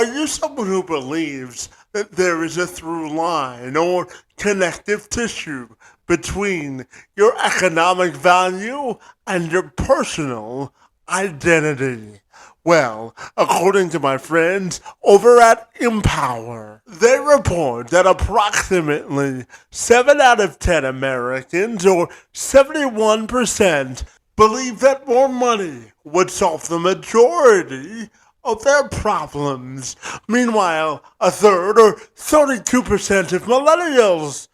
Are you someone who believes that there is a through line or connective tissue between your economic value and your personal identity? Well, according to my friends over at Empower, they report that approximately 7 out of 10 Americans, or 71%, believe that more money would solve the majority of their problems. Meanwhile, a third, or 32%, of millennials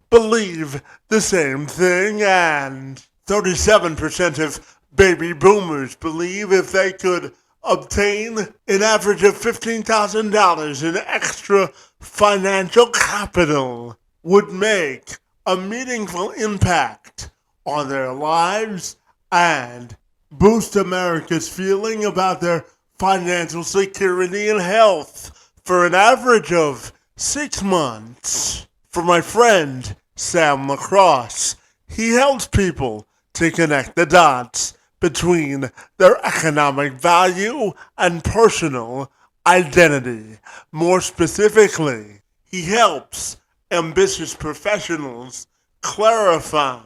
believe the same thing, and 37% of baby boomers believe if they could obtain an average of $15,000 in extra financial capital, would make a meaningful impact on their lives and boost America's feeling about their financial security and health for an average of 6 months. For my friend Sam LaCrosse, he helps people to connect the dots between their economic value and personal identity. More specifically, he helps ambitious professionals clarify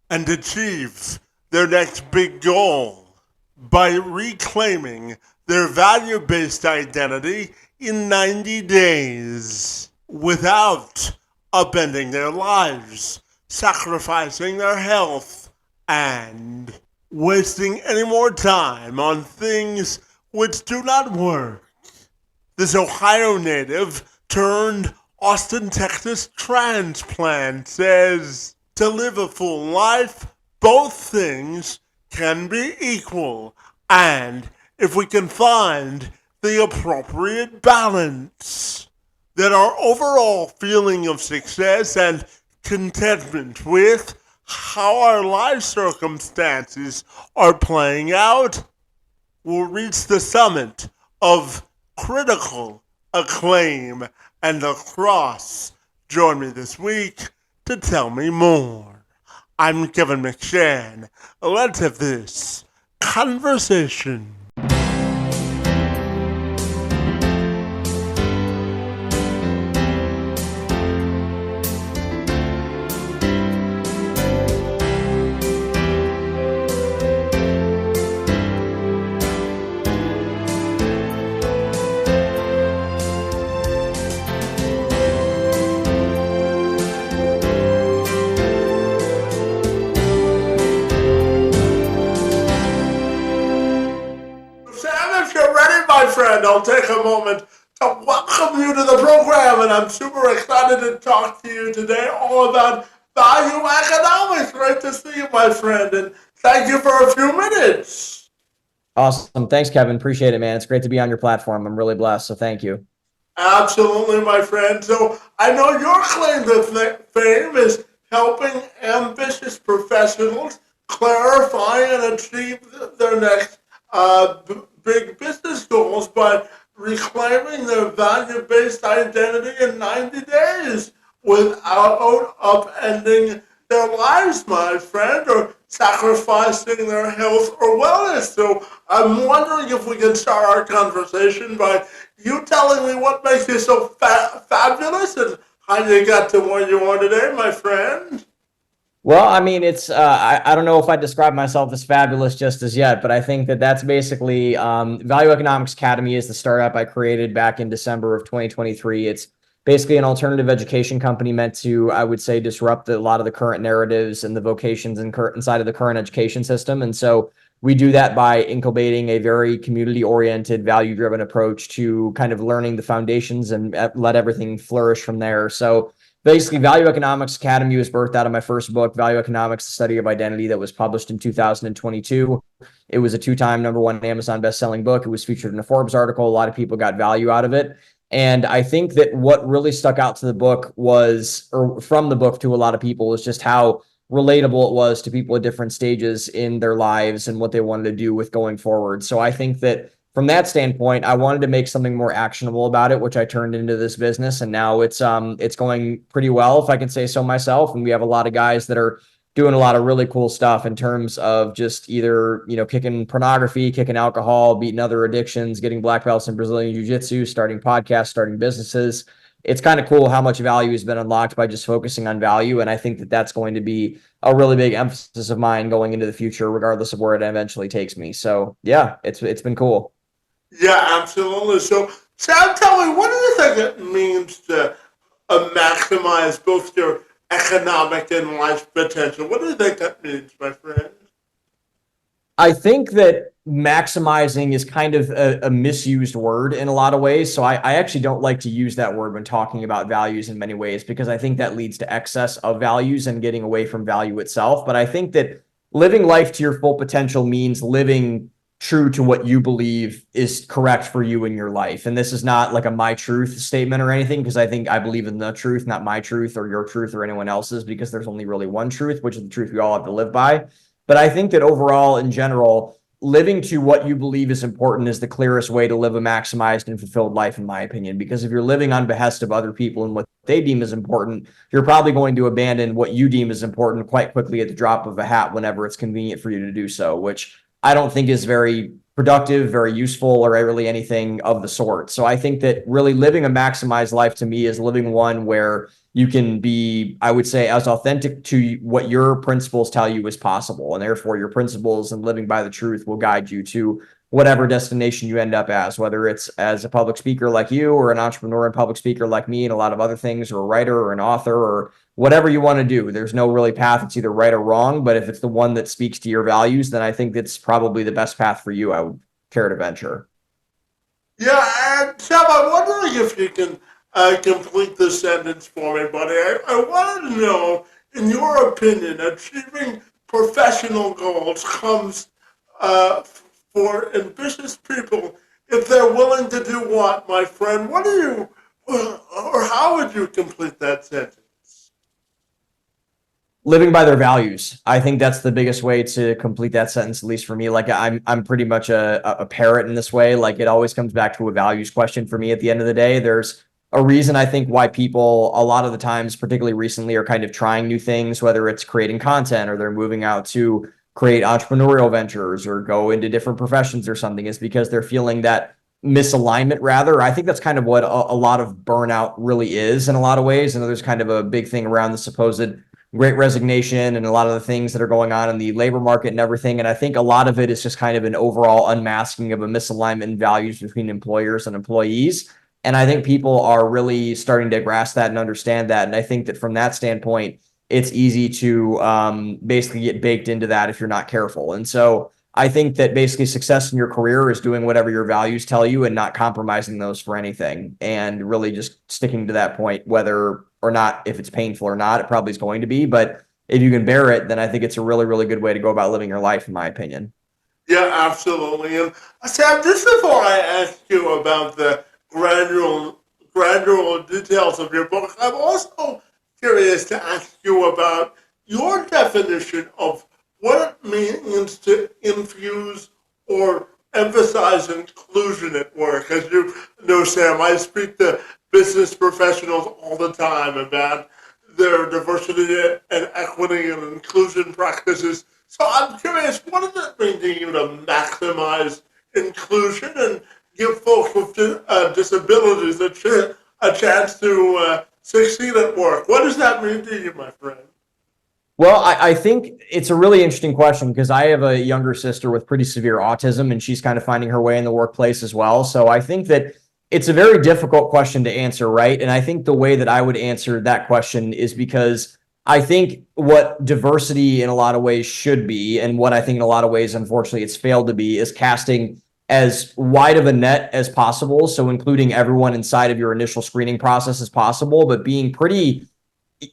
and achieve their next big goal by reclaiming their value-based identity in 90 days without upending their lives, sacrificing their health, and wasting any more time on things which do not work. This Ohio native turned Austin, Texas transplant says, to live a full life, both things can be equal, and if we can find the appropriate balance, that our overall feeling of success and contentment with how our life circumstances are playing out will reach the summit of critical acclaim and LaCrosse. Join me this week to tell me more. I'm Kevin McShann. Let's have this conversation. My friend, I'll take a moment to welcome you to the program, and I'm super excited to talk to you today all about value economics. Great to see you, my friend, and thank you for a few minutes. Awesome. Thanks, Kevin. Appreciate it, man. It's great to be on your platform. I'm really blessed, so thank you. Absolutely, my friend. So I know your claim to fame is helping ambitious professionals clarify and achieve their next big business goals by reclaiming their value-based identity in 90 days without upending their lives, my friend, or sacrificing their health or wellness. So I'm wondering if we can start our conversation by you telling me what makes you so fabulous and how you got to where you are today, my friend. Well, I mean, it's I don't know if I describe myself as fabulous just as yet, but I think that that's basically Value Economics Academy is the startup I created back in December of 2023. It's basically an alternative education company meant to, I would say, disrupt a lot of the current narratives and the vocations inside of the current education system. And so we do that by incubating a very community-oriented, value-driven approach to kind of learning the foundations and let everything flourish from there. So basically, Value Economics Academy was birthed out of my first book, Value Economics, The Study of Identity, that was published in 2022. It was a 2-time #1 Amazon bestselling book. It was featured in a Forbes article. A lot of people got value out of it. And I think that what really stuck out to the book was, or from the book to a lot of people, was just how relatable it was to people at different stages in their lives and what they wanted to do with going forward. So I think that from that standpoint, I wanted to make something more actionable about it, which I turned into this business. And now it's going pretty well, if I can say so myself. And we have a lot of guys that are doing a lot of really cool stuff in terms of just either, kicking pornography, kicking alcohol, beating other addictions, getting black belts in Brazilian Jiu-Jitsu, starting podcasts, starting businesses. It's kind of cool how much value has been unlocked by just focusing on value. And I think that that's going to be a really big emphasis of mine going into the future, regardless of where it eventually takes me. So yeah, it's been cool. Yeah, absolutely. So, Sam, tell me, what do you think it means to maximize both your economic and life potential? What do you think that means, my friend? I think that maximizing is kind of a misused word in a lot of ways. So I actually don't like to use that word when talking about values in many ways, because I think that leads to excess of values and getting away from value itself. But I think that living life to your full potential means living true to what you believe is correct for you in your life. And this is not like a my truth statement or anything, because I believe in the truth, not my truth or your truth or anyone else's, because there's only really one truth, which is the truth we all have to live by. But I think that overall, in general, living to what you believe is important is the clearest way to live a maximized and fulfilled life, in my opinion. Because if you're living on behest of other people and what they deem as important, you're probably going to abandon what you deem as important quite quickly at the drop of a hat whenever it's convenient for you to do so, which I don't think is very productive, very useful, or really anything of the sort. So I think that really living a maximized life to me is living one where you can be, I would say, as authentic to what your principles tell you is possible. And therefore, your principles and living by the truth will guide you to whatever destination you end up as, whether it's as a public speaker like you, or an entrepreneur and public speaker like me, and a lot of other things, or a writer or an author, or whatever you want to do. There's no really path that's either right or wrong, but if it's the one that speaks to your values, then I think that's probably the best path for you, I would care to venture. Yeah, and Sam, I'm wondering if you can complete this sentence for me, buddy. I want to know, in your opinion, achieving professional goals comes for ambitious people if they're willing to do what, my friend? What do you, or how would you complete that sentence? Living by their values. I think that's the biggest way to complete that sentence, at least for me. Like I'm pretty much a parrot in this way. Like it always comes back to a values question for me at the end of the day. There's a reason I think why people a lot of the times, particularly recently, are kind of trying new things, whether it's creating content or they're moving out to create entrepreneurial ventures or go into different professions or something, is because they're feeling that misalignment. Rather, I think that's kind of what a lot of burnout really is in a lot of ways. And there's kind of a big thing around the supposed great resignation and a lot of the things that are going on in the labor market and everything. And I think a lot of it is just kind of an overall unmasking of a misalignment in values between employers and employees. And I think people are really starting to grasp that and understand that. And I think that from that standpoint, it's easy to basically get baked into that if you're not careful. And so I think that basically success in your career is doing whatever your values tell you and not compromising those for anything, and really just sticking to that point, whether or not, if it's painful or not, it probably is going to be. But if you can bear it, then I think it's a really, really good way to go about living your life, in my opinion. Yeah, absolutely. And Sam, just before I ask you about the granular details of your book, I'm also curious to ask you about your definition of what it means to infuse or emphasize inclusion at work. As you know, Sam, I speak to business professionals all the time about their diversity and equity and inclusion practices. So I'm curious, what does it mean to you to maximize inclusion and give folks with disabilities a chance to succeed at work? What does that mean to you, my friend? Well, I think it's a really interesting question, because I have a younger sister with pretty severe autism, and she's kind of finding her way in the workplace as well. So I think that it's a very difficult question to answer, right? And I think the way that I would answer that question is because I think what diversity in a lot of ways should be, and what I think in a lot of ways, unfortunately, it's failed to be, is casting as wide of a net as possible. So including everyone inside of your initial screening process as possible, but being pretty,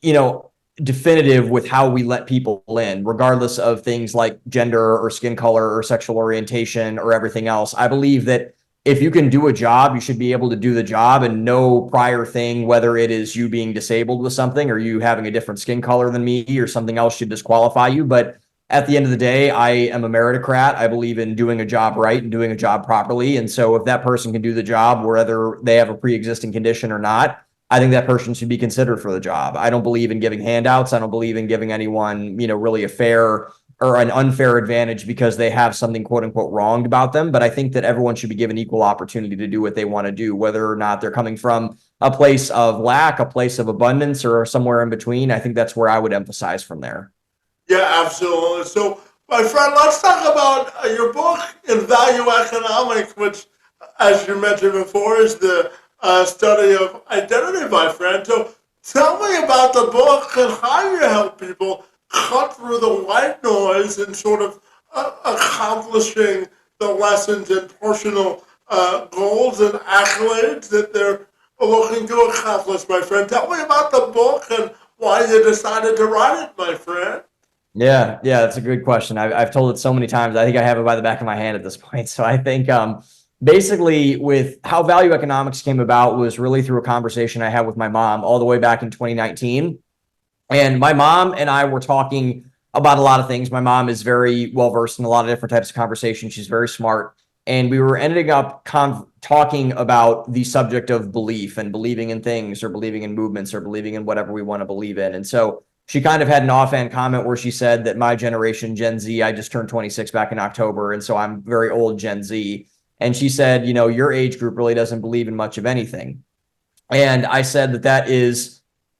you know, definitive with how we let people in, regardless of things like gender or skin color or sexual orientation or everything else. I believe that if you can do a job, you should be able to do the job, and no prior thing, whether it is you being disabled with something or you having a different skin color than me or something else, should disqualify you. But at the end of the day, I am a meritocrat. I believe in doing a job right and doing a job properly. And so if that person can do the job, whether they have a pre-existing condition or not, I think that person should be considered for the job. I don't believe in giving handouts. I don't believe in giving anyone, really a fair or an unfair advantage because they have something quote unquote wronged about them. But I think that everyone should be given equal opportunity to do what they want to do, whether or not they're coming from a place of lack, a place of abundance, or somewhere in between. I think that's where I would emphasize from there. Yeah, absolutely. So, my friend, let's talk about your book in value economics, which, as you mentioned before, is the study of identity, my friend. So, tell me about the book and how you help people cut through the white noise and sort of accomplishing the lessons and personal goals and accolades that they're looking to accomplish, my friend. Tell me about the book and why you decided to write it, my friend. Yeah, that's a good question. I've told it so many times. I think I have it by the back of my hand at this point. So I think basically with how value economics came about was really through a conversation I had with my mom all the way back in 2019. And my mom and I were talking about a lot of things. My mom is very well versed in a lot of different types of conversation. She's very smart. And we were ending up talking about the subject of belief and believing in things or believing in movements or believing in whatever we want to believe in. And so she kind of had an offhand comment where she said that my generation, Gen Z, I just turned 26 back in October. And so I'm very old Gen Z. And she said, your age group really doesn't believe in much of anything. And I said that is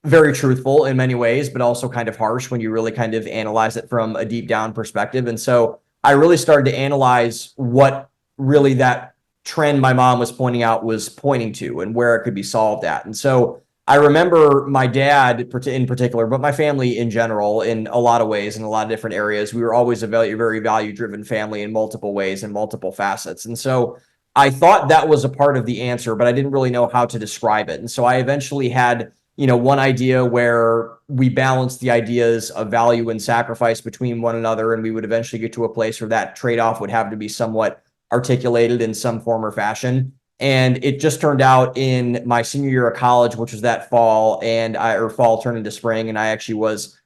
very truthful in many ways, but also kind of harsh when you really kind of analyze it from a deep down perspective. And so I really started to analyze what really that trend my mom was pointing out was pointing to and where it could be solved at. And so I remember my dad in particular, but my family in general, in a lot of ways, in a lot of different areas, we were always a very value driven family in multiple ways and multiple facets. And so I thought that was a part of the answer, but I didn't really know how to describe it. And so I eventually had, one idea where we balanced the ideas of value and sacrifice between one another. And we would eventually get to a place where that trade-off would have to be somewhat articulated in some form or fashion. And it just turned out in my senior year of college, which was that fall, or fall turned into spring, and I actually was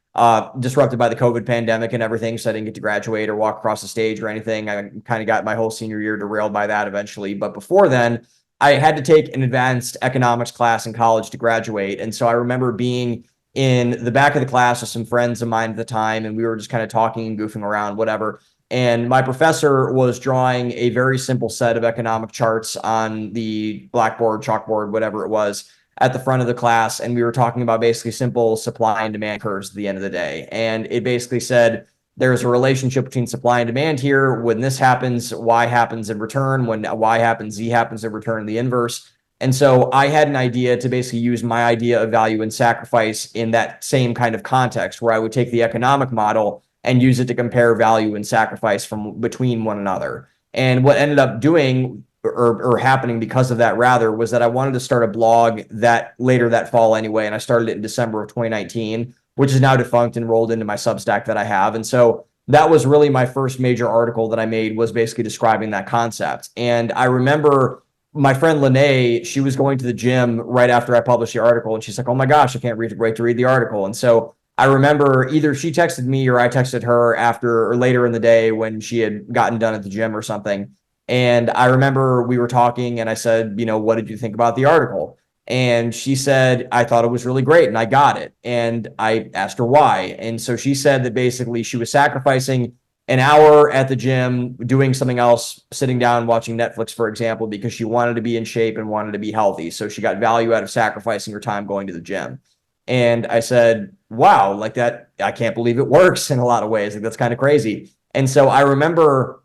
disrupted by the COVID pandemic and everything, so I didn't get to graduate or walk across the stage or anything. I kind of got my whole senior year derailed by that eventually. But before then, I had to take an advanced economics class in college to graduate. And so I remember being in the back of the class with some friends of mine at the time, and we were just kind of talking and goofing around, whatever. And my professor was drawing a very simple set of economic charts on the blackboard, chalkboard, whatever it was, at the front of the class. And we were talking about basically simple supply and demand curves at the end of the day. And it basically said there's a relationship between supply and demand here. When this happens, Y happens in return. When Y happens, Z happens in return, the inverse. And so I had an idea to basically use my idea of value and sacrifice in that same kind of context, where I would take the economic model and use it to compare value and sacrifice from between one another. And what ended up doing or happening because of that rather was that I wanted to start a blog that later that fall anyway. And I started it in December of 2019, which is now defunct and rolled into my Substack that I have. And so that was really my first major article that I made, was basically describing that concept. And I remember my friend Lene, she was going to the gym right after I published the article, and she's like, "Oh my gosh, I can't wait to read the article." And so I remember either she texted me or I texted her after or later in the day when she had gotten done at the gym or something. And I remember we were talking and I said, "What did you think about the article?" And she said, "I thought it was really great and I got it." And I asked her why. And so she said that basically she was sacrificing an hour at the gym doing something else, sitting down watching Netflix, for example, because she wanted to be in shape and wanted to be healthy. So she got value out of sacrificing her time going to the gym. And I said, "Wow, like that, I can't believe it works in a lot of ways. Like that's kind of crazy." And so I remember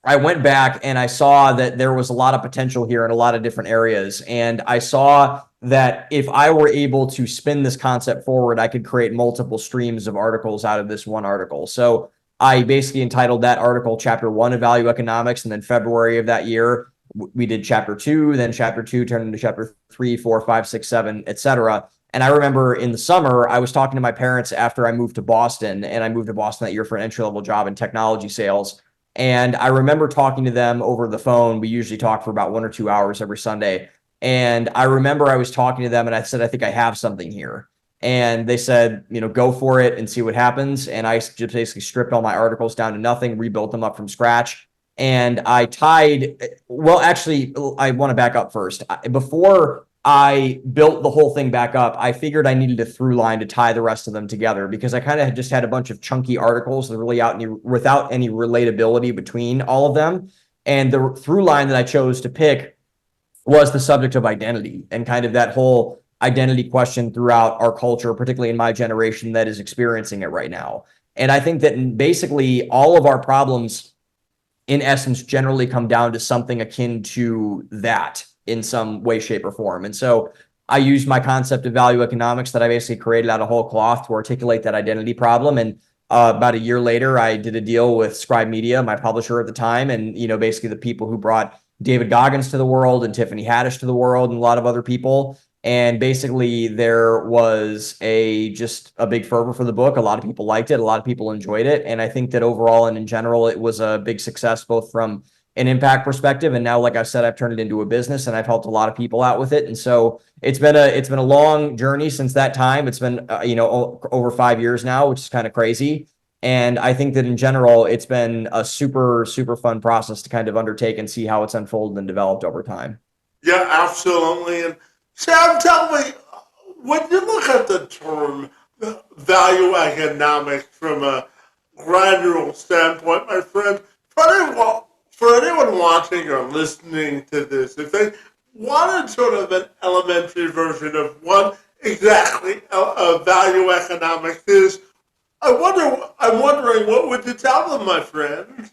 I went back and I saw that there was a lot of potential here in a lot of different areas. And I saw that if I were able to spin this concept forward, I could create multiple streams of articles out of this one article. So I basically entitled that article Chapter 1 of Value Economics. And then February of that year, we did Chapter 2, then Chapter 2 turned into Chapter 3, 4, 5, 6, 7, etc. And I remember in the summer, I was talking to my parents after I moved to Boston, and I moved to Boston that year for an entry-level job in technology sales. And I remember talking to them over the phone. We usually talk for about 1 or 2 hours every Sunday. And I remember I was talking to them and I said, "I think I have something here." And they said, "Go for it and see what happens." And I just basically stripped all my articles down to nothing, rebuilt them up from scratch. And I actually, I want to back up first. Before I built the whole thing back up, I figured I needed a through line to tie the rest of them together because I kind of just had a bunch of chunky articles that really without any relatability between all of them. And the through line that I chose to pick was the subject of identity and kind of that whole identity question throughout our culture, particularly in my generation that is experiencing it right now. And I think that basically all of our problems, in essence, generally come down to something akin to that in some way, shape, or form. And so I used my concept of value economics that I basically created out of whole cloth to articulate that identity problem. And about a year later, I did a deal with Scribe Media, my publisher at the time, and basically the people who brought David Goggins to the world and Tiffany Haddish to the world and a lot of other people. And basically there was just a big fervor for the book. A lot of people liked it. A lot of people enjoyed it. And I think that overall and in general, it was a big success, both from an impact perspective. And now, like I said, I've turned it into a business and I've helped a lot of people out with it. And so it's been a long journey since that time. It's been, over 5 years now, which is kind of crazy. And I think that in general, it's been a super, super fun process to kind of undertake and see how it's unfolded and developed over time. Yeah, absolutely. And Sam, tell me, when you look at the term value economics from a granular standpoint, my friend, for anyone watching or listening to this, if they wanted sort of an elementary version of what exactly value economics is, I'm wondering, what would you tell them, my friend?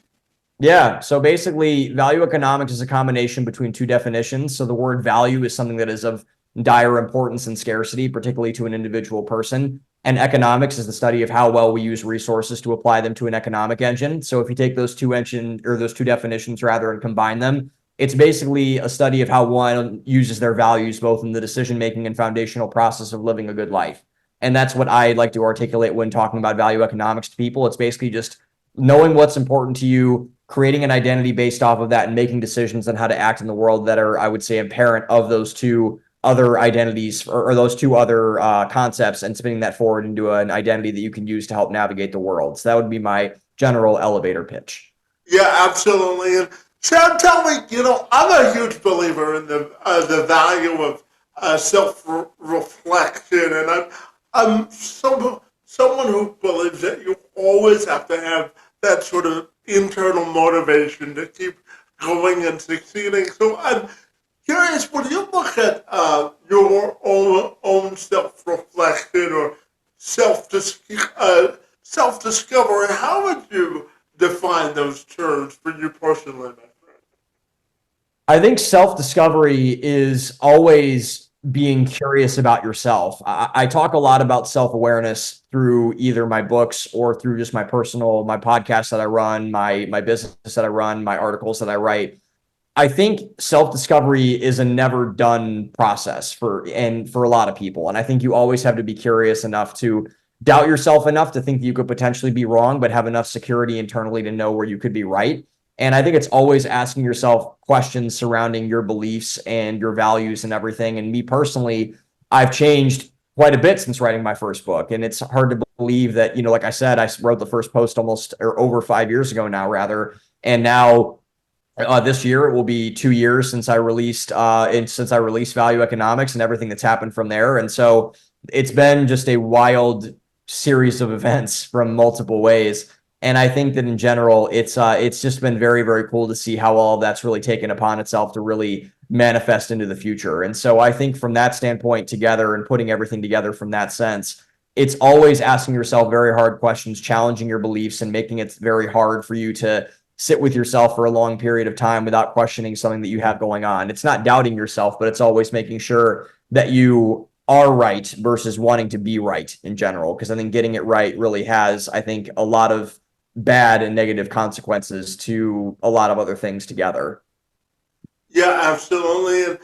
Yeah. So basically, value economics is a combination between two definitions. So the word value is something that is of dire importance and scarcity, particularly to an individual person. And economics is the study of how well we use resources to apply them to an economic engine. So if you take those those two definitions rather and combine them, it's basically a study of how one uses their values both in the decision-making and foundational process of living a good life. And that's what I like to articulate when talking about value economics to people. It's basically just knowing what's important to you, creating an identity based off of that, and making decisions on how to act in the world that are, I would say, apparent of those two other identities or those two other concepts, and spinning that forward into an identity that you can use to help navigate the world. So that would be my general elevator pitch. Yeah, absolutely. And Sam, tell me, I'm a huge believer in the value of self reflection, and I'm someone who believes that you always have to have that sort of internal motivation to keep going and succeeding. So I'm curious, when you look at your own self-reflection or self-discovery, how would you define those terms for you personally, my friend? I think self-discovery is always being curious about yourself. I talk a lot about self-awareness through either my books or through just my podcast that I run, my business that I run, my articles that I write. I think self-discovery is a never done process for a lot of people. And I think you always have to be curious enough to doubt yourself enough to think that you could potentially be wrong, but have enough security internally to know where you could be right. And I think it's always asking yourself questions surrounding your beliefs and your values and everything. And me personally, I've changed quite a bit since writing my first book. And it's hard to believe that, like I said, I wrote the first post almost or over 5 years ago now, rather. And now this year it will be 2 years since I released Value Economics and everything that's happened from there. And so it's been just a wild series of events from multiple ways. And I think that in general, it's just been very, very cool to see how all of that's really taken upon itself to really manifest into the future. And so I think from that standpoint together and putting everything together from that sense, it's always asking yourself very hard questions, challenging your beliefs, and making it very hard for you to sit with yourself for a long period of time without questioning something that you have going on. It's not doubting yourself, but it's always making sure that you are right versus wanting to be right in general. Because I think getting it right really has, I think, a lot of bad and negative consequences to a lot of other things together. Yeah, absolutely. And,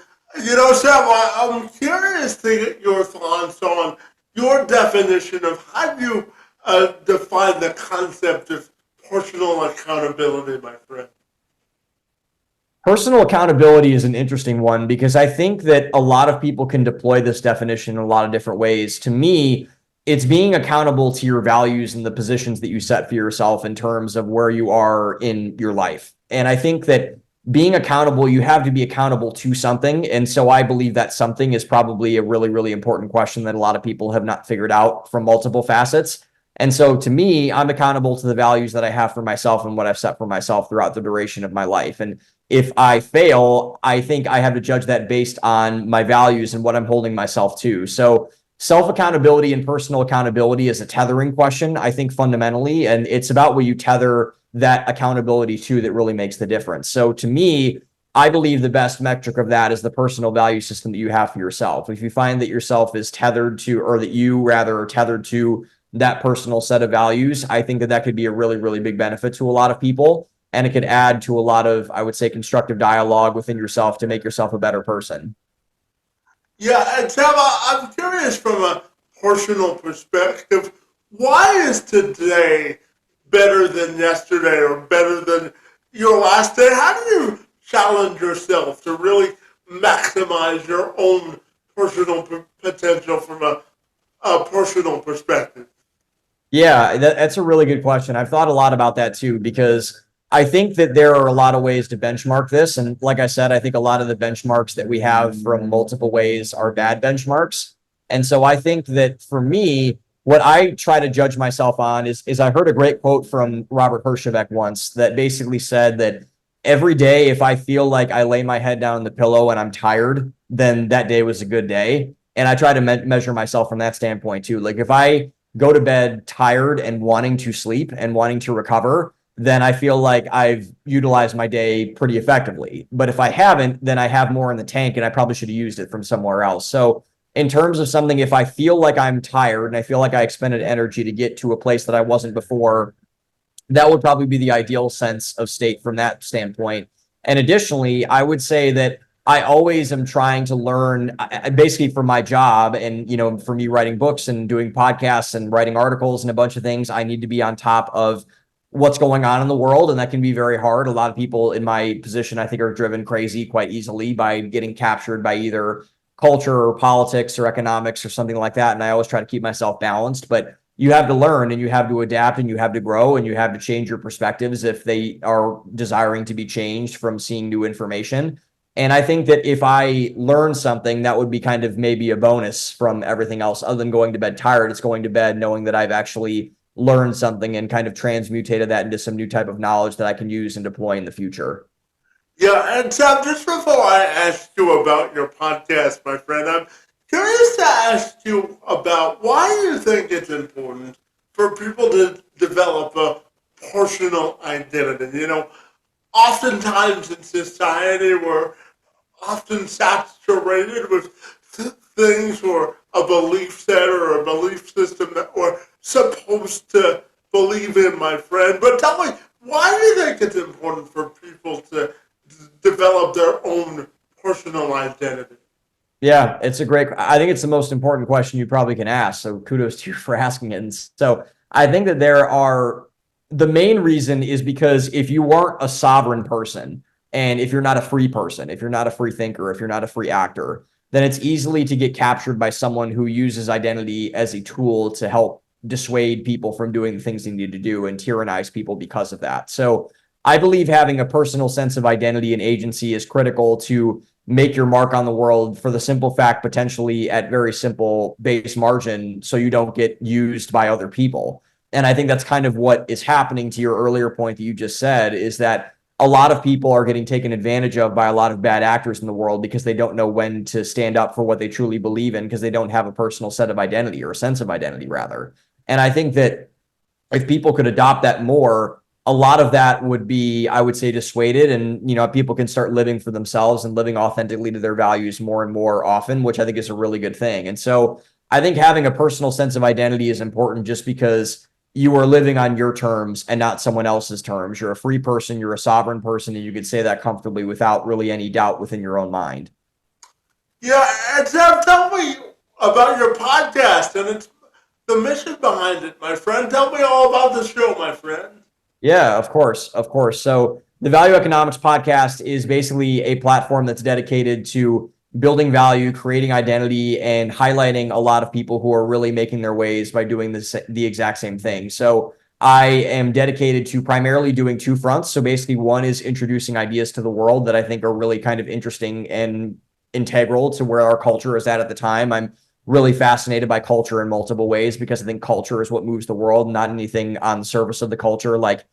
Sam, I'm curious to get your thoughts on your definition of how you define the concept of personal accountability, my friend. Personal accountability is an interesting one because I think that a lot of people can deploy this definition in a lot of different ways. To me, it's being accountable to your values and the positions that you set for yourself in terms of where you are in your life. And I think that being accountable, you have to be accountable to something. And so I believe that something is probably a really, really important question that a lot of people have not figured out from multiple facets. And so to me, I'm accountable to the values that I have for myself and what I've set for myself throughout the duration of my life. And if I fail, I think I have to judge that based on my values and what I'm holding myself to. So self accountability and personal accountability is a tethering question, I think, fundamentally. And it's about what you tether that accountability to that really makes the difference. So to me, I believe the best metric of that is the personal value system that you have for yourself. If you find that yourself is tethered to, or that you rather are tethered to that personal set of values, I think that that could be a really, really big benefit to a lot of people. And it could add to a lot of, I would say, constructive dialogue within yourself to make yourself a better person. Yeah, and Sam, I'm curious from a personal perspective, why is today better than yesterday or better than your last day? How do you challenge yourself to really maximize your own personal potential from a personal perspective? Yeah, that's a really good question. I've thought a lot about that too, because I think that there are a lot of ways to benchmark this. And like I said, I think a lot of the benchmarks that we have from multiple ways are bad benchmarks. And so I think that for me, what I try to judge myself on is I heard a great quote from Robert Herjavec once that basically said that every day, if I feel like I lay my head down on the pillow and I'm tired, then that day was a good day. And I try to measure myself from that standpoint too. Like if I go to bed tired and wanting to sleep and wanting to recover, then I feel like I've utilized my day pretty effectively. But if I haven't, then I have more in the tank and I probably should have used it from somewhere else. So, in terms of something, if I feel like I'm tired and I feel like I expended energy to get to a place that I wasn't before, that would probably be the ideal sense of state from that standpoint. And additionally, I would say that I always am trying to learn basically for my job and, for me writing books and doing podcasts and writing articles and a bunch of things, I need to be on top of what's going on in the world. And that can be very hard. A lot of people in my position, I think, are driven crazy quite easily by getting captured by either culture or politics or economics or something like that. And I always try to keep myself balanced, but you have to learn and you have to adapt and you have to grow and you have to change your perspectives if they are desiring to be changed from seeing new information. And I think that if I learn something, that would be kind of maybe a bonus from everything else. Other than going to bed tired, it's going to bed knowing that I've actually learned something and kind of transmutated that into some new type of knowledge that I can use and deploy in the future. Yeah, and Sam, just before I ask you about your podcast, my friend, I'm curious to ask you about why you think it's important for people to develop a personal identity. Oftentimes in society, we're often saturated with things or a belief set or a belief system that we're supposed to believe in, my friend. But tell me, why do you think it's important for people to develop their own personal identity? Yeah, I think it's the most important question you probably can ask. So kudos to you for asking it. And so I think that the main reason is because if you aren't a sovereign person and if you're not a free person, if you're not a free thinker, if you're not a free actor, then it's easily to get captured by someone who uses identity as a tool to help dissuade people from doing the things they need to do and tyrannize people because of that. So I believe having a personal sense of identity and agency is critical to make your mark on the world for the simple fact, potentially at very simple base margin, so you don't get used by other people. And I think that's kind of what is happening to your earlier point that you just said, is that a lot of people are getting taken advantage of by a lot of bad actors in the world because they don't know when to stand up for what they truly believe in because they don't have a personal set of identity or a sense of identity, rather. And I think that if people could adopt that more, a lot of that would be, I would say, dissuaded. And, people can start living for themselves and living authentically to their values more and more often, which I think is a really good thing. And so I think having a personal sense of identity is important just because you are living on your terms and not someone else's terms. You're a free person, you're a sovereign person, and you could say that comfortably without really any doubt within your own mind. Yeah, and Sam, tell me about your podcast and it's the mission behind it, my friend. Tell me all about the show, my friend. Yeah, of course. Of course. So the Value Economics podcast is basically a platform that's dedicated to building value, creating identity, and highlighting a lot of people who are really making their ways by doing the exact same thing. So I am dedicated to primarily doing two fronts. So basically, one is introducing ideas to the world that I think are really kind of interesting and integral to where our culture is at the time. I'm really fascinated by culture in multiple ways because I think culture is what moves the world, not anything on the surface of the culture like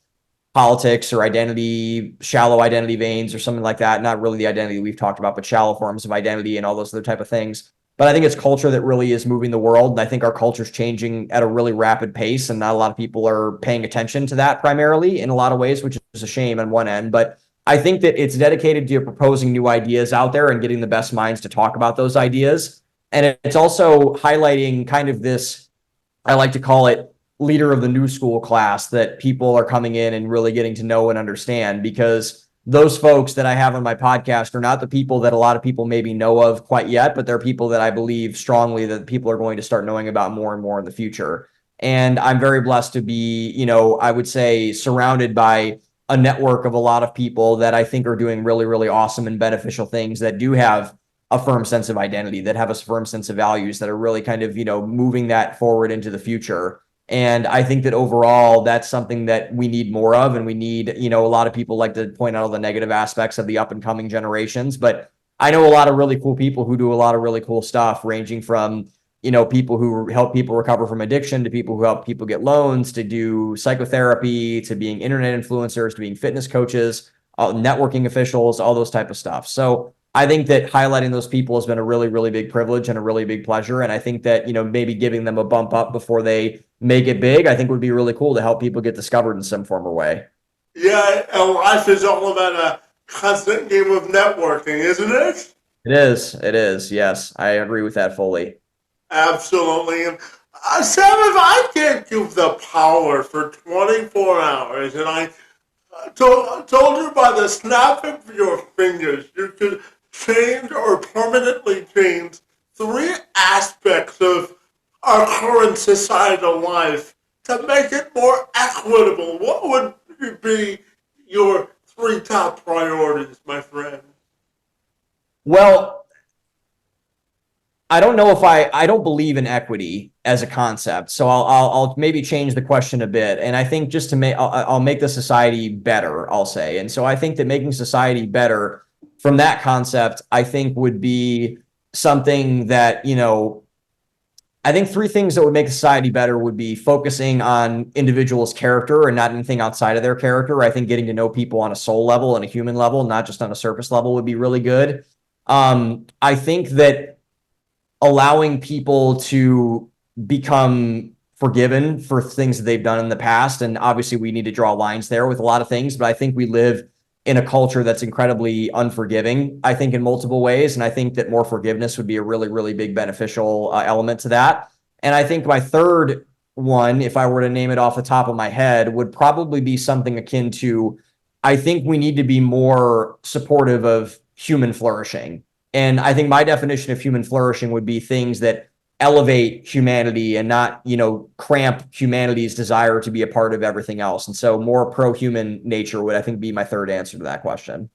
politics or identity, shallow identity veins or something like that. Not really the identity we've talked about, but shallow forms of identity and all those other type of things. But I think it's culture that really is moving the world. And I think our culture is changing at a really rapid pace. And not a lot of people are paying attention to that primarily in a lot of ways, which is a shame on one end. But I think that it's dedicated to proposing new ideas out there and getting the best minds to talk about those ideas. And it's also highlighting kind of this, I like to call it leader of the new school class that people are coming in and really getting to know and understand, because those folks that I have on my podcast are not the people that a lot of people maybe know of quite yet, but they're people that I believe strongly that people are going to start knowing about more and more in the future. And I'm very blessed to be, I would say surrounded by a network of a lot of people that I think are doing really, really awesome and beneficial things that do have a firm sense of identity, that have a firm sense of values, that are really kind of, moving that forward into the future. And I think that overall, that's something that we need more of. And we need, a lot of people like to point out all the negative aspects of the up and coming generations. But I know a lot of really cool people who do a lot of really cool stuff, ranging from, people who help people recover from addiction to people who help people get loans, to do psychotherapy, to being internet influencers, to being fitness coaches, networking officials, all those type of stuff. So I think that highlighting those people has been a really, really big privilege and a really big pleasure. And I think that, maybe giving them a bump up before they make it big, I think would be really cool to help people get discovered in some form or way. Yeah, and life is all about a constant game of networking, isn't it? It is. It is. Yes, I agree with that fully. Absolutely. And Sam, if I gave you the power for 24 hours and I told you by the snap of your fingers you could change or permanently change three aspects of our current societal life to make it more equitable, what would be your three top priorities, my friend? Well, I don't know if I don't believe in equity as a concept, so I'll maybe change the question a bit. And I think just to make I'll make the society better, I'll say. And so I think that making society better from that concept, I think would be something that, I think three things that would make society better would be focusing on individuals' character and not anything outside of their character. I think getting to know people on a soul level and a human level, not just on a surface level, would be really good. I think that allowing people to become forgiven for things that they've done in the past. And obviously, we need to draw lines there with a lot of things, but I think we live in a culture that's incredibly unforgiving, I think, in multiple ways. And I think that more forgiveness would be a really, really big beneficial element to that. And I think my third one, if I were to name it off the top of my head, would probably be something akin to, I think we need to be more supportive of human flourishing. And I think my definition of human flourishing would be things that elevate humanity and not, cramp humanity's desire to be a part of everything else. And so more pro-human nature would, I think, be my third answer to that question.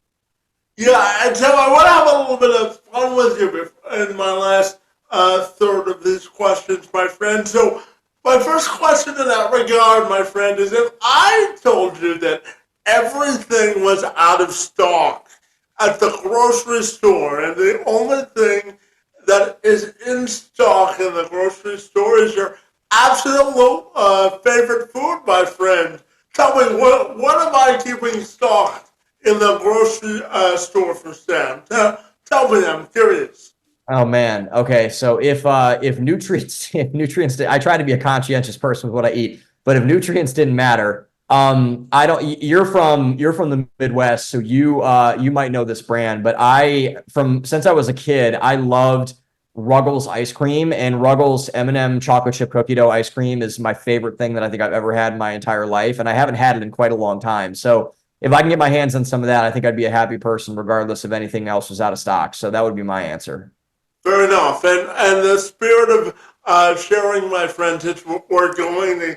Yeah, and so I want to have a little bit of fun with you in my last third of these questions, my friend. So my first question in that regard, my friend, is if I told you that everything was out of stock at the grocery store and the only thing that is in stock in the grocery store is your absolute favorite food, my friend. Tell me, what am I keeping stocked in the grocery store for Sam? Tell me, I'm curious. Oh man. Okay. So if nutrients if nutrients I try to be a conscientious person with what I eat, but if nutrients didn't matter, I don't you're from the Midwest, so you might know this brand, but since I was a kid, I loved Ruggles ice cream, and Ruggles M&M chocolate chip cookie dough ice cream is my favorite thing that I think I've ever had in my entire life, and I haven't had it in quite a long time. So if I can get my hands on some of that, I think I'd be a happy person regardless if anything else was out of stock. So that would be my answer. Fair enough. And the spirit of sharing, my friends, it's we're going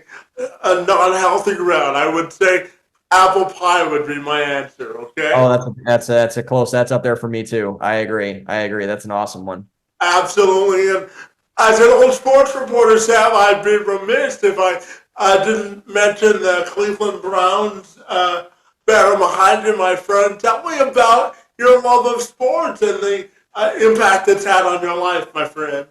a non-healthy route. I would say apple pie would be my answer. Oh, Okay. that's a close. That's up there for me too. I agree. I agree. That's an awesome one. Absolutely. And as an old sports reporter, Sam, I'd be remiss if I I didn't mention the Cleveland Browns banner behind you, my friend. Tell me about your love of sports and the impact it's had on your life, my friend.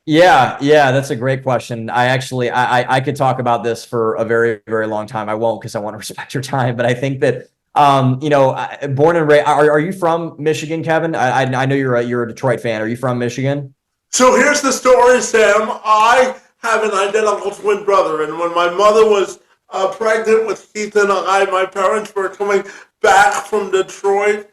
Yeah, that's a great question. I actually I could talk about this for a very, very long time. I won't because I want to respect your time. But I think that born and raised. Are you from Michigan, Kevin? I know you're a Detroit fan. Are you from Michigan? So here's the story, Sam. I have an identical twin brother, and when my mother was pregnant with Keith and I, my parents were coming back from Detroit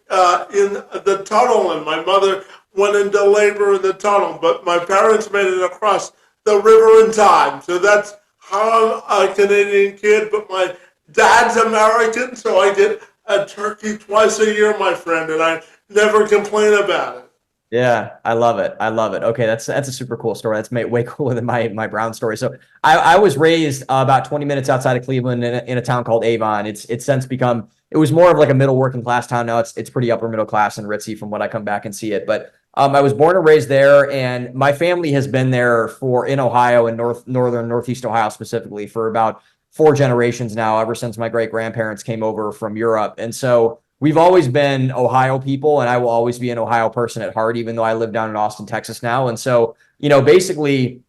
in the tunnel, and my mother went into labor in the tunnel, but my parents made it across the river in time. So that's how I'm a Canadian kid, but my dad's American, so I get a turkey twice a year, my friend, and I never complain about it. Yeah, I love it. I love it. Okay, that's a super cool story. That's way cooler than my Brown story. So I was raised about 20 minutes outside of Cleveland in a town called Avon. It's since become it was more of like a middle working class town. Now it's pretty upper middle class and ritzy from what I come back and see it. But I was born and raised there, and my family has been there for in Ohio and northern northeast Ohio specifically for about 4 generations now, ever since my great grandparents came over from Europe. And so we've always been Ohio people, and I will always be an Ohio person at heart, even though I live down in Austin, Texas now. And so, basically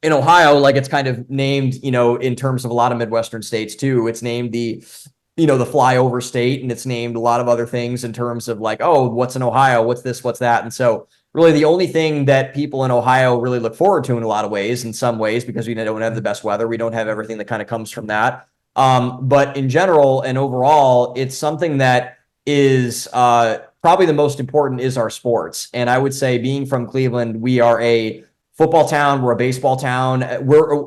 in Ohio, like it's kind of named, in terms of a lot of Midwestern states too, it's named the flyover state, and it's named a lot of other things in terms of like, oh, what's in Ohio? What's this? What's that? And so really the only thing that people in Ohio really look forward to in a lot of ways, in some ways, because we don't have the best weather, we don't have everything that kind of comes from that. But in general and overall, it's something that is probably the most important is our sports. And I would say being from Cleveland, we are a football town. We're a baseball town.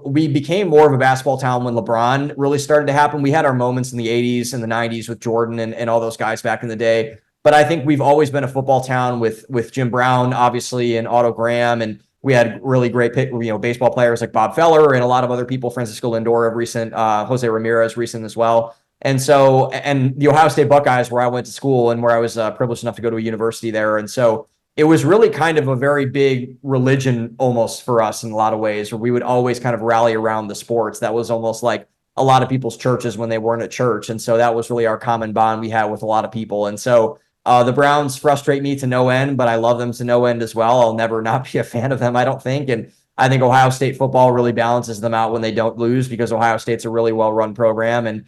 We became more of a basketball town when LeBron really started to happen. We had our moments in the 80s and the 90s with Jordan and all those guys back in the day. But I think we've always been a football town with Jim Brown, obviously, and Otto Graham. And we had really great, baseball players like Bob Feller and a lot of other people, Francisco Lindor of recent, Jose Ramirez recent as well. And so, and the Ohio State Buckeyes, where I went to school and where I was privileged enough to go to a university there. And so it was really kind of a very big religion almost for us in a lot of ways, where we would always kind of rally around the sports. That was almost like a lot of people's churches when they weren't at church. And so that was really our common bond we had with a lot of people. And so the Browns frustrate me to no end, but I love them to no end as well. I'll never not be a fan of them, I don't think. And I think Ohio State football really balances them out when they don't lose, because Ohio State's a really well-run program. And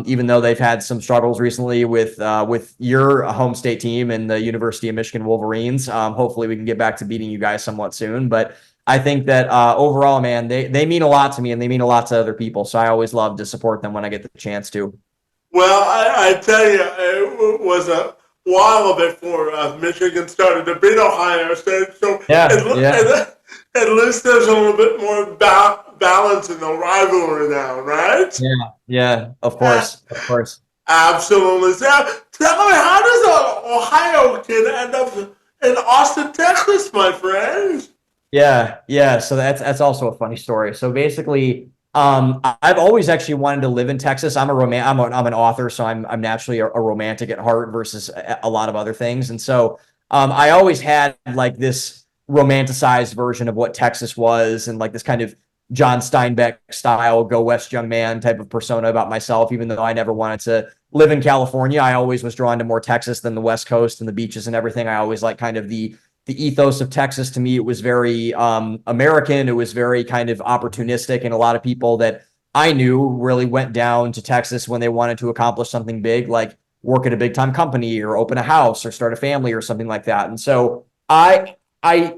even though they've had some struggles recently with your home state team and the University of Michigan Wolverines, hopefully we can get back to beating you guys somewhat soon. But I think that overall, man, they mean a lot to me, and they mean a lot to other people. So I always love to support them when I get the chance to. Well, I tell you, it was a while before Michigan started to beat Ohio State. So Yeah, yeah, at least there's a little bit more balance in the rivalry now, right? yeah, yeah. Of Uh, course, of course. Absolutely. So, tell me, how does an Ohio kid end up in Austin, Texas, my friend? Yeah, yeah. So that's also a funny story. So basically, I've always actually wanted to live in Texas. I'm an author, so I'm naturally a romantic at heart versus a lot of other things. And so I always had like this romanticized version of what Texas was, and like this kind of John Steinbeck style go west young man type of persona about myself, even though I never wanted to live in California. I always was drawn to more Texas than the West Coast and the beaches and everything. I always like kind of the ethos of Texas. To me, it was very American. It was very kind of opportunistic. And a lot of people that I knew really went down to Texas when they wanted to accomplish something big, like work at a big time company or open a house or start a family or something like that. And so I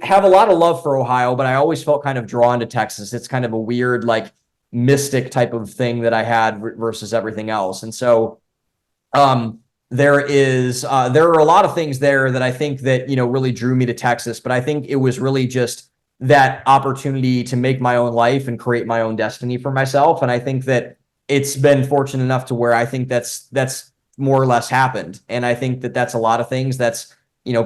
have a lot of love for Ohio, but I always felt kind of drawn to Texas. It's kind of a weird, like mystic type of thing that I had versus everything else. And so there are a lot of things there that I think that really drew me to Texas, but I think it was really just that opportunity to make my own life and create my own destiny for myself. And I think that it's been fortunate enough to where I think that's more or less happened. And I think that that's a lot of things. That's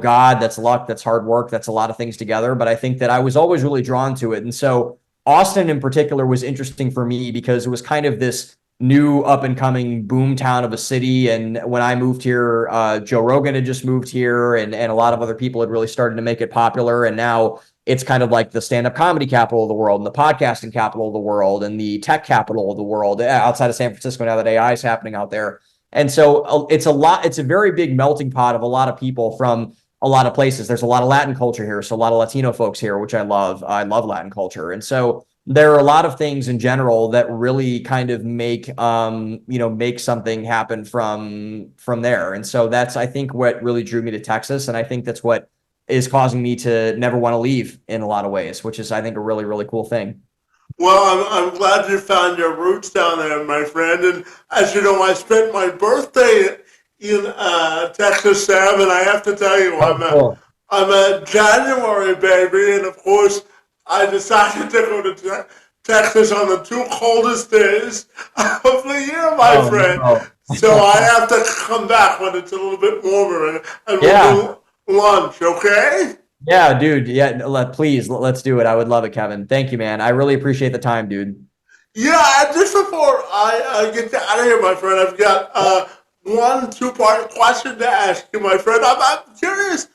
God, that's luck, that's hard work, that's a lot of things together. But I think that I was always really drawn to it. And so Austin in particular was interesting for me because it was kind of this new up and coming boom town of a city. And when I moved here, Joe Rogan had just moved here, and a lot of other people had really started to make it popular. And now it's kind of like the stand-up comedy capital of the world and the podcasting capital of the world and the tech capital of the world outside of San Francisco now that AI is happening out there. And so it's a very big melting pot of a lot of people from a lot of places. There's a lot of Latin culture here, so a lot of Latino folks here, which I love. I love Latin culture. And so there are a lot of things in general that really kind of make something happen from there. And so that's, I think, what really drew me to Texas. And I think that's what is causing me to never want to leave in a lot of ways, which is, I think, a really, really cool thing. Well, I'm glad you found your roots down there, my friend. And as you know, I spent my birthday in Texas, Sam, and I have to tell you, Oh, cool. I'm a January baby, and of course, I decided to go to Texas on the two coldest days of the year, my Oh, friend. no. So I have to come back when it's a little bit warmer, and Yeah. we'll do lunch, okay? Yeah, dude. Yeah, please, let's do it. I would love it, Kevin. Thank you, man. I really appreciate the time, dude. Yeah, and just before I get out of here, my friend, I've got one two-part question to ask you, my friend. I'm curious,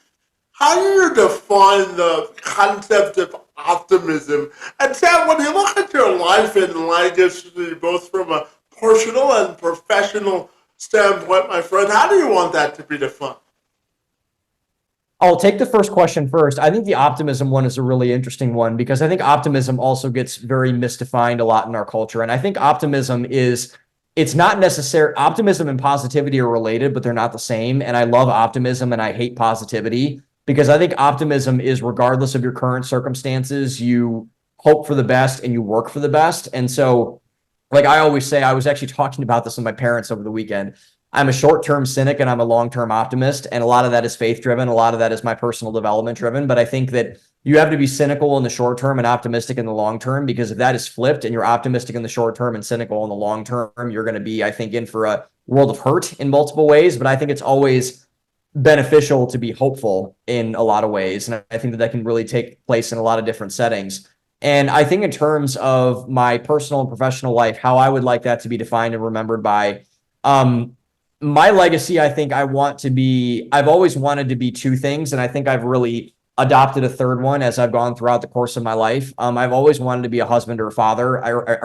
how do you define the concept of optimism? And Sam, when you look at your life and legacy, both from a personal and professional standpoint, my friend, how do you want that to be defined? I'll take the first question first. I think the optimism one is a really interesting one because I think optimism also gets very misdefined a lot in our culture. And I think it's not necessary. Optimism and positivity are related, but they're not the same. And I love optimism and I hate positivity because I think optimism is regardless of your current circumstances, you hope for the best and you work for the best. And so, like I always say, I was actually talking about this with my parents over the weekend. I'm a short-term cynic and I'm a long-term optimist, and a lot of that is faith-driven. A lot of that is my personal development driven. But I think that you have to be cynical in the short term and optimistic in the long term, because if that is flipped and you're optimistic in the short term and cynical in the long term, you're going to be, I think, in for a world of hurt in multiple ways. But I think it's always beneficial to be hopeful in a lot of ways, and I think that can really take place in a lot of different settings. And I think in terms of my personal and professional life, how I would like that to be defined and remembered by, um, my legacy, I think I've always wanted to be two things. And I think I've really adopted a third one as I've gone throughout the course of my life. I've always wanted to be a husband or a father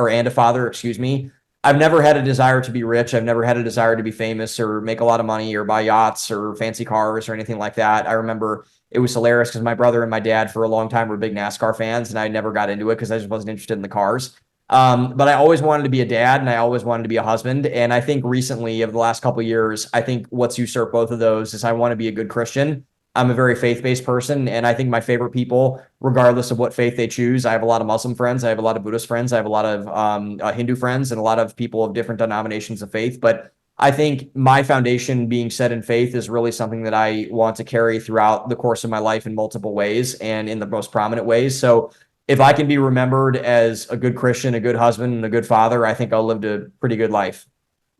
and a father, excuse me. I've never had a desire to be rich. I've never had a desire to be famous or make a lot of money or buy yachts or fancy cars or anything like that. I remember it was hilarious because my brother and my dad for a long time were big NASCAR fans, and I never got into it because I just wasn't interested in the cars. But I always wanted to be a dad and I always wanted to be a husband. And I think recently, over the last couple of years, I think what's usurped both of those is I want to be a good Christian. I'm a very faith-based person, and I think my favorite people, regardless of what faith they choose, I have a lot of Muslim friends, I have a lot of Buddhist friends, I have a lot of Hindu friends, and a lot of people of different denominations of faith. But I think my foundation being set in faith is really something that I want to carry throughout the course of my life in multiple ways and in the most prominent ways. So if I can be remembered as a good Christian, a good husband, and a good father, I think I'll live a pretty good life.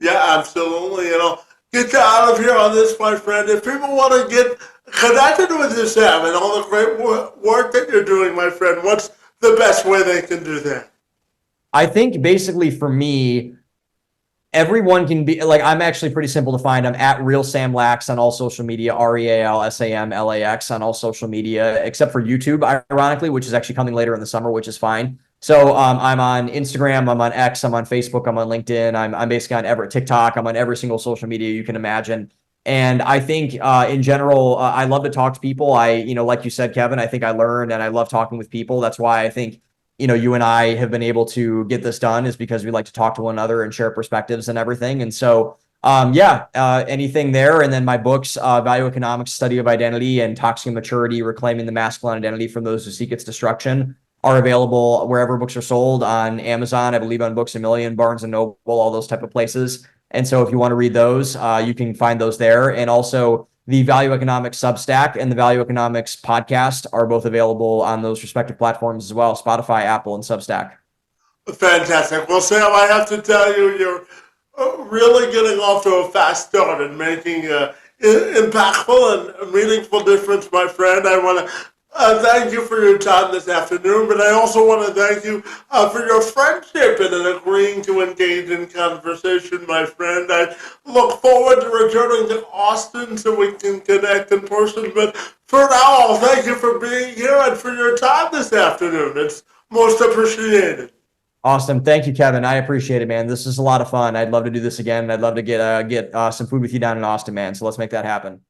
Yeah, absolutely. Get you out of here on this, my friend. If people want to get connected with you, Sam, and all the great work that you're doing, my friend, what's the best way they can do that? I think basically for me, everyone can be like, I'm actually pretty simple to find. I'm at Real Sam Lax on all social media, RealSamLax on all social media, except for YouTube, ironically, which is actually coming later in the summer, which is fine. So I'm on Instagram, I'm on X, I'm on Facebook, I'm on LinkedIn, I'm basically on every TikTok, I'm on every single social media you can imagine. And I think in general, I love to talk to people. Like you said, Kevin, I think I learned and I love talking with people. That's why I think you and I have been able to get this done is because we like to talk to one another and share perspectives and everything. And so, anything there. And then my books, Value Economics, Study of Identity, and Toxic Maturity, Reclaiming the Masculine Identity from Those Who Seek Its Destruction, are available wherever books are sold, on Amazon, I believe on Books a Million, Barnes and Noble, all those type of places. And so if you want to read those, you can find those there. And also the Value Economics Substack and the Value Economics podcast are both available on those respective platforms as well, Spotify, Apple, and Substack. Fantastic. Well, Sam, I have to tell you, you're really getting off to a fast start and making impactful and meaningful difference, my friend. I want to Thank you for your time this afternoon, but I also want to thank you for your friendship and in agreeing to engage in conversation, my friend. I look forward to returning to Austin so we can connect in person. But for now, thank you for being here and for your time this afternoon. It's most appreciated. Awesome. Thank you, Kevin. I appreciate it, man. This is a lot of fun. I'd love to do this again. I'd love to get some food with you down in Austin, man. So let's make that happen.